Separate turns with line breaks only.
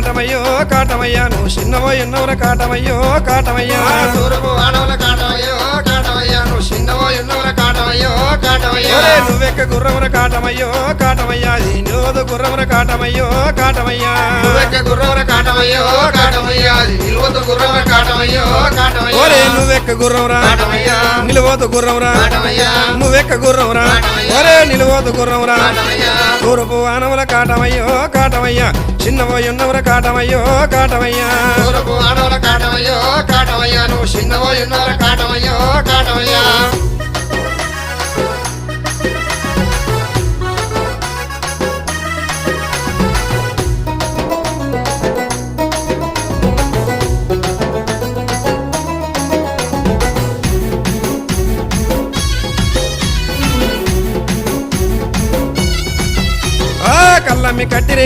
కాటమయ్యో కాటమయ్యా నువ్వు చిన్నవోయి ఉన్నవర కాటమయ్యో కాటమయ్యా
తూర్పు వాడవల కాటమయ్యో కాటమయ్యా నువ్వు చిన్నవోయి ఉన్నవర కాటమయ్యో కాటమయ్యా
నువ్వెక్క గుర్రముర కాటమయ్యో కాటమయ్యా అది నిలువదు గుర్రముర కాటమయ్యో కాటమయ్యా
నువ్వెక్క గుర్రవర కాటమయ్యో కాటమయ్యా నిలువదు గుర్రవర కాటమయ్యో కాటమయ్యా
నువ్వెక్క గుర్రమురా
కాటమయ్యా
నిలువదు గుర్రమురా
కాటమయ్యా
నువ్వెక్క గుర్రమురా నిలువదు గుర్రమురా
కాటమయ్యా
తూర్పు వానముల కాటమయ్యో కాటమయ్యా చిన్నవోయి ఉన్నవర కాటమయ్యో కాటమయ్యా
తూర్పు వాడవల కాటమయ్యో కాటమయ్యా నువ్వు చిన్నవోయి ఉన్నవర కాటమయ్యో కాటమయ్యా
కల్లమ్మి కట్టిరి